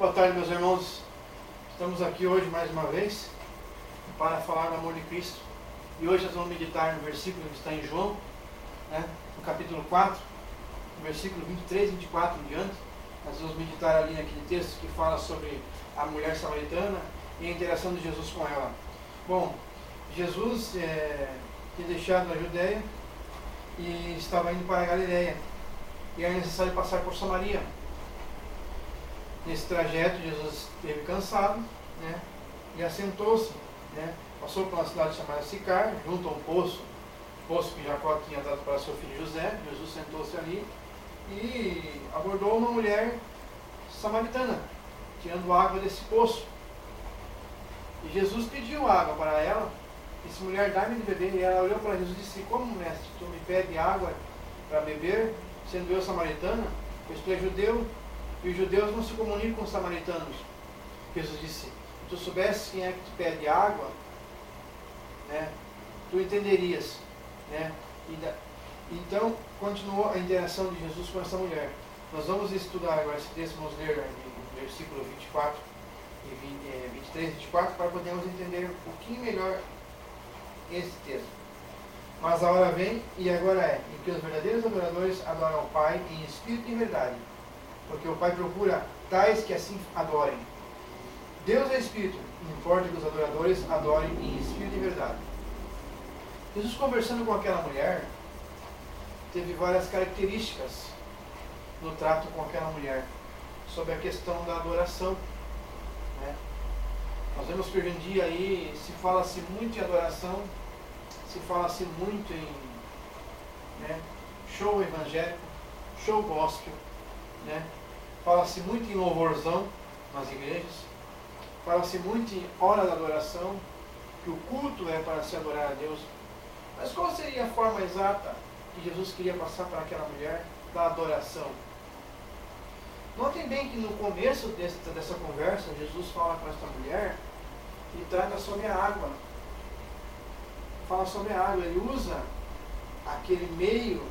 Boa tarde, meus irmãos. Estamos aqui hoje mais uma vez para falar do amor de Cristo. E hoje nós vamos meditar no versículo que está em João, no capítulo 4, no versículo 23, 24 em diante. Nós vamos meditar ali naquele texto que fala sobre a mulher samaritana e a interação de Jesus com ela. Bom, Jesus tinha deixado a Judéia e estava indo para a Galileia. E era necessário passar por Samaria. Nesse trajeto, Jesus esteve cansado, e assentou-se, passou por uma cidade chamada Sicar, junto a um poço que Jacó tinha dado para seu filho José. Jesus sentou-se ali e abordou uma mulher samaritana, tirando água desse poço. E Jesus pediu água para ela, disse: mulher, dá-me de beber. E ela olhou para Jesus e disse: como, mestre, tu me pede água para beber, sendo eu samaritana? Pois tu és judeu, e os judeus não se comunicam com os samaritanos. Jesus disse: se tu soubesses quem é que te pede água, tu entenderias. Então, continuou a interação de Jesus com essa mulher. Nós vamos estudar agora esse texto, vamos ler no versículo 24 e 23 e 24, para podermos entender um pouquinho melhor esse texto. Mas a hora vem, e agora em que os verdadeiros adoradores adoram ao Pai em espírito e em verdade, porque o Pai procura tais que assim adorem. Deus é espírito, importa que os adoradores adorem em espírito e verdade. Jesus, conversando com aquela mulher, teve várias características no trato com aquela mulher sobre a questão da adoração. Nós vemos que hoje em dia aí se fala-se muito em adoração, se fala-se muito em show evangélico, show gospel, fala-se muito em louvorzão nas igrejas, fala-se muito em hora da adoração, que o culto é para se adorar a Deus. Mas qual seria a forma exata que Jesus queria passar para aquela mulher da adoração? Notem bem que no começo dessa conversa, Jesus fala com esta mulher e trata sobre a água. Fala sobre a água, ele usa aquele meio,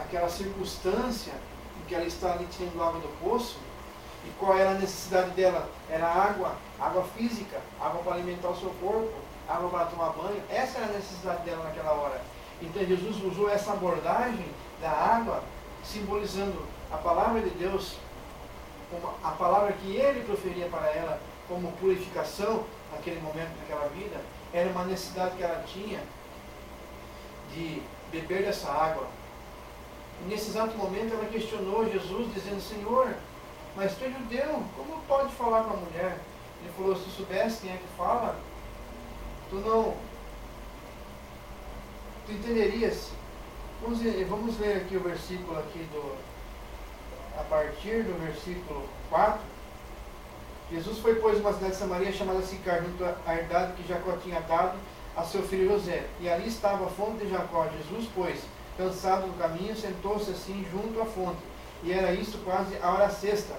aquela circunstância em que ela está ali tirando água do poço. E qual era a necessidade dela? Era água física, água para alimentar o seu corpo, água para tomar banho. Essa era a necessidade dela naquela hora. Então Jesus usou essa abordagem da água, simbolizando a palavra de Deus, como a palavra que ele proferia para ela como purificação naquele momento, naquela vida. Era uma necessidade que ela tinha de beber dessa água. E nesse exato momento ela questionou Jesus, dizendo: Senhor, mas tu é judeu, como pode falar com a mulher? Ele falou: se tu soubesse quem é que fala, tu entenderias. Vamos ler aqui o versículo a partir do versículo 4. Jesus foi, pois, uma cidade de Samaria chamada Sicar, junto à herdade que Jacó tinha dado a seu filho José. E ali estava a fonte de Jacó. Jesus, pois, cansado no caminho, sentou-se assim junto à fonte. E era isso quase a hora sexta.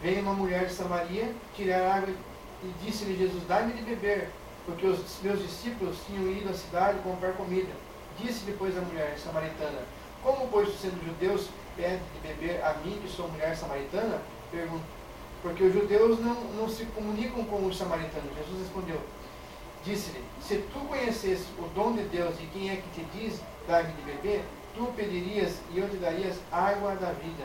Veio uma mulher de Samaria tirar água e disse-lhe Jesus: dá-me de beber, porque os meus discípulos tinham ido à cidade comprar comida. Disse depois a mulher samaritana: como, pois, sendo judeus, pede de beber a mim, que sou mulher samaritana? Porque os judeus não se comunicam com os samaritanos. Jesus respondeu, disse-lhe: se tu conhecesse o dom de Deus e quem é que te diz, dá-me de beber, tu pedirias e eu te darias água da vida.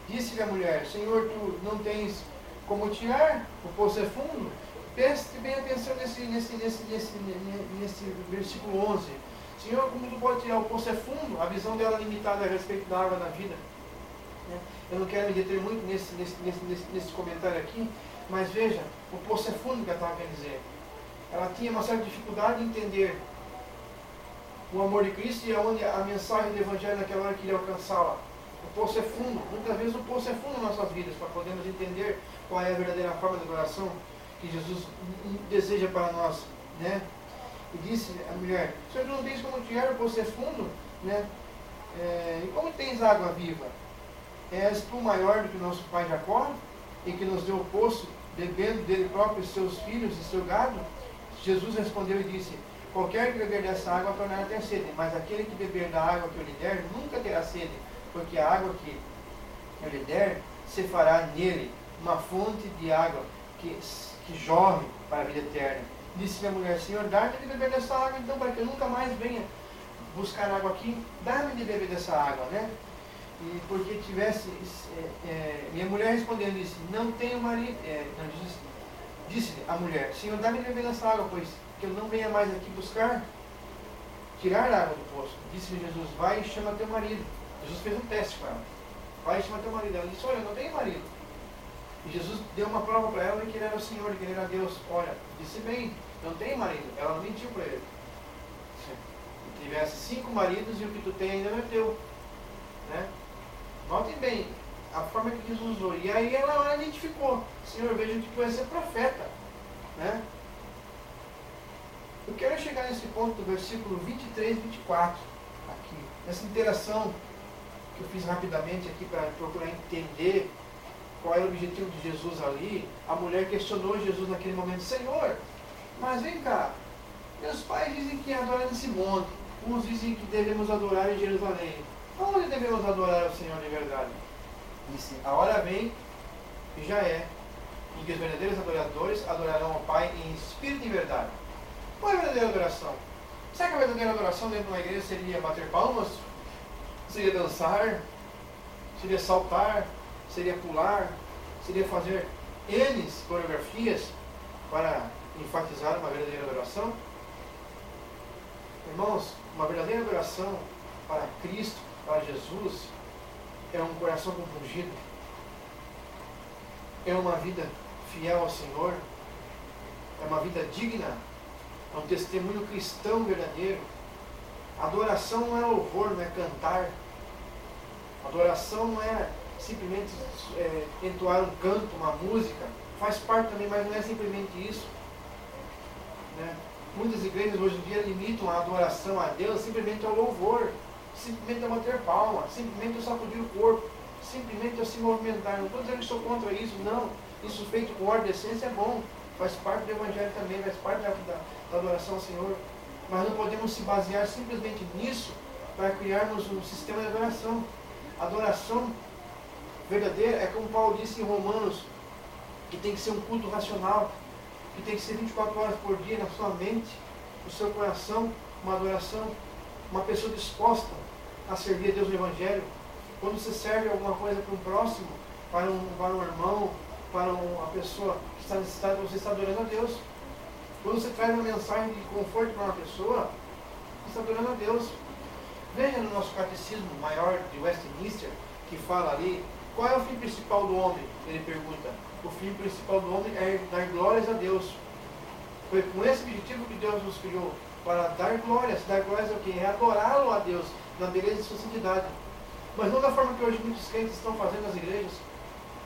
Disse-lhe a mulher: Senhor, tu não tens como tirar, o poço é fundo. Preste bem atenção nesse versículo 11. Senhor, como tu pode tirar, o poço é fundo? A visão dela limitada a respeito da água da vida. Eu não quero me deter muito nesse comentário aqui, mas veja, o poço é fundo que ela estava querendo dizer. Ela tinha uma certa dificuldade de entender o amor de Cristo e aonde a mensagem do Evangelho naquela hora queria alcançá-la. O poço é fundo. Muitas vezes o poço é fundo nas nossas vidas, para podermos entender qual é a verdadeira forma de adoração que Jesus deseja para nós. E disse a mulher: Senhor, tu não tens como tirar, o poço é fundo? E como tens água viva? És tu maior do que o nosso pai Jacó, e que nos deu o poço, bebendo dele próprio seus filhos e seu gado? Jesus respondeu e disse: qualquer que beber dessa água tornará a ter sede, mas aquele que beber da água que eu lhe der nunca terá sede, porque a água que eu lhe der se fará nele uma fonte de água que jorre para a vida eterna. Disse minha mulher: Senhor, dá-me de beber dessa água, então, para que eu nunca mais venha buscar água aqui, dá-me de beber dessa água, né? E porque tivesse, minha mulher respondendo, disse: não tenho marido, disse-lhe a mulher: Senhor, dá-me de beber dessa água, pois que eu não venha mais aqui tirar a água do poço. Disse-lhe Jesus: vai e chama teu marido. Jesus fez um teste com ela: vai e chama teu marido. Ela disse: olha, eu não tenho marido. E Jesus deu uma prova para ela de que ele era o Senhor, de que ele era Deus. Olha, disse bem, não tem marido. Ela não mentiu para ele. Se tivesse 5 maridos e o que tu tem ainda não é teu, né? Notem bem a forma que Jesus usou. E aí ela identificou: Senhor, vejo que tu és ser profeta, né? Eu quero chegar nesse ponto do versículo 23 e 24 aqui, nessa interação que eu fiz rapidamente aqui para procurar entender qual era o objetivo de Jesus ali. A mulher questionou Jesus naquele momento: Senhor, mas vem cá, meus pais dizem que adoram nesse monte, uns dizem que devemos adorar em Jerusalém. Onde devemos adorar o Senhor de verdade? Disse: a hora vem, e já é, em que os verdadeiros adoradores adorarão ao Pai em espírito e verdade. Qual é a verdadeira adoração? Será que a verdadeira adoração dentro de uma igreja seria bater palmas? Seria dançar? Seria saltar? Seria pular? Seria fazer N coreografias para enfatizar uma verdadeira adoração? Irmãos, uma verdadeira adoração para Cristo, para Jesus, é um coração compungido, é uma vida fiel ao Senhor, é uma vida digna, é um testemunho cristão verdadeiro. Adoração não é louvor, não é cantar. Adoração não é simplesmente entoar um canto, uma música. Faz parte também, mas não é simplesmente isso, né? Muitas igrejas hoje em dia limitam a adoração a Deus simplesmente ao louvor, simplesmente a bater palma, simplesmente a sacudir o corpo, simplesmente a se movimentar. Não estou dizendo que sou contra isso, não. Isso feito com ordem e essência é bom, faz parte do Evangelho também, faz parte da adoração ao Senhor. Mas não podemos se basear simplesmente nisso para criarmos um sistema de adoração. Adoração verdadeira é como Paulo disse em Romanos, que tem que ser um culto racional, que tem que ser 24 horas por dia na sua mente, no seu coração, uma adoração, uma pessoa disposta a servir a Deus no Evangelho. Quando você serve alguma coisa para um próximo, para um irmão, para uma pessoa que está necessitada, você está adorando a Deus. Quando você traz uma mensagem de conforto para uma pessoa, você está adorando a Deus. Veja no nosso catecismo maior de Westminster, que fala ali, qual é o fim principal do homem? Ele pergunta. O fim principal do homem é dar glórias a Deus. Foi com esse objetivo que Deus nos criou, para dar glórias. Dar glórias é o quê? É adorá-lo a Deus, na beleza de sua santidade. Mas não da forma que hoje muitos crentes estão fazendo nas igrejas,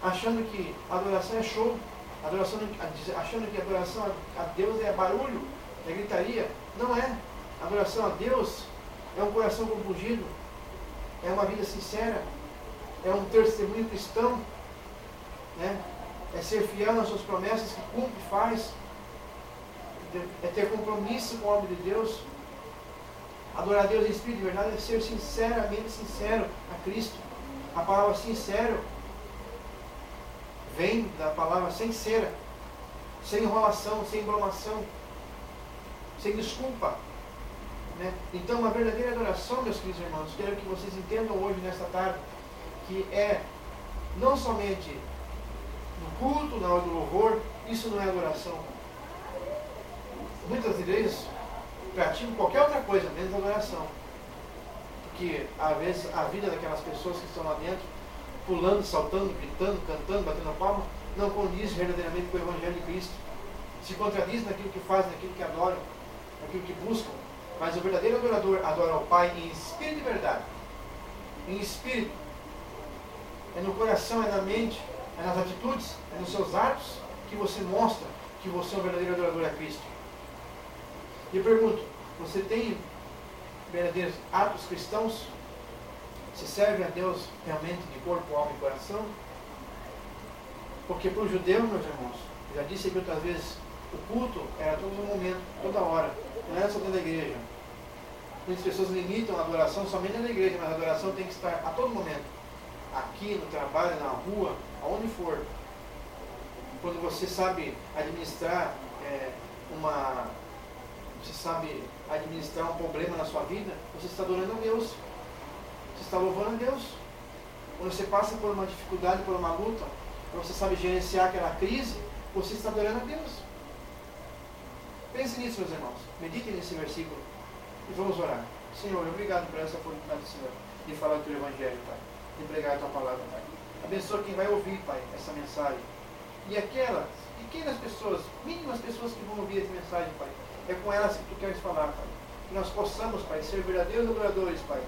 achando que a adoração é show, achando que a adoração a Deus é barulho, é gritaria. Não é. A adoração a Deus é um coração compungido, é uma vida sincera, é um testemunho cristão, né? É ser fiel nas suas promessas, que cumpre e faz, é ter compromisso com a obra de Deus. Adorar a Deus em espírito de verdade é ser sinceramente sincero a Cristo. A palavra sincero vem da palavra sincera, sem enrolação, sem embromação, sem desculpa, né? Então, uma verdadeira adoração, meus queridos irmãos, quero que vocês entendam hoje, nesta tarde, que é não somente no culto, na hora do louvor, isso não é adoração. Muitas igrejas praticam qualquer outra coisa, menos adoração. Porque, às vezes, a vida daquelas pessoas que estão lá dentro, pulando, saltando, gritando, cantando, batendo palma, não condiz verdadeiramente com o Evangelho de Cristo. Se contradiz naquilo que fazem, naquilo que adoram, naquilo que buscam. Mas o verdadeiro adorador adora ao Pai em espírito e verdade. Em espírito. É no coração, é na mente, é nas atitudes, é nos seus atos que você mostra que você é um verdadeiro adorador a Cristo. E eu pergunto, você tem verdadeiros atos cristãos? Se serve a Deus realmente de corpo, alma e coração? Porque para o judeu, meus irmãos, já disse aqui outras vezes, o culto era todo momento, toda hora, não era só dentro da igreja. Muitas pessoas limitam a adoração somente na igreja, mas a adoração tem que estar a todo momento. Aqui, no trabalho, na rua, aonde for. quando você sabe administrar você sabe administrar um problema na sua vida, você está adorando a Deus. Você está louvando a Deus. Quando você passa por uma dificuldade, por uma luta, você sabe gerenciar aquela crise, você está adorando a Deus. Pense nisso, meus irmãos. Medite nesse versículo e vamos orar. Senhor, obrigado por essa oportunidade, Senhor, de falar do Teu Evangelho, Pai, de pregar a Tua palavra, Pai. Abençoa quem vai ouvir, Pai, essa mensagem. E aquelas pequenas pessoas, mínimas pessoas que vão ouvir essa mensagem, Pai, é com elas que Tu queres falar, Pai. Que nós possamos, Pai, ser verdadeiros adoradores, Pai.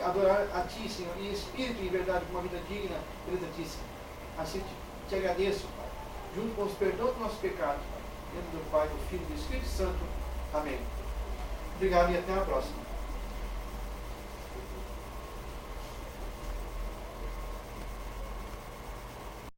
Adorar a Ti, Senhor, em espírito e em verdade, com uma vida digna perante Ti, Senhor. Assim te agradeço, Pai, junto com os perdão dos nossos pecados, Pai. Em nome do Pai, do Filho e do Espírito Santo. Amém. Obrigado e até a próxima.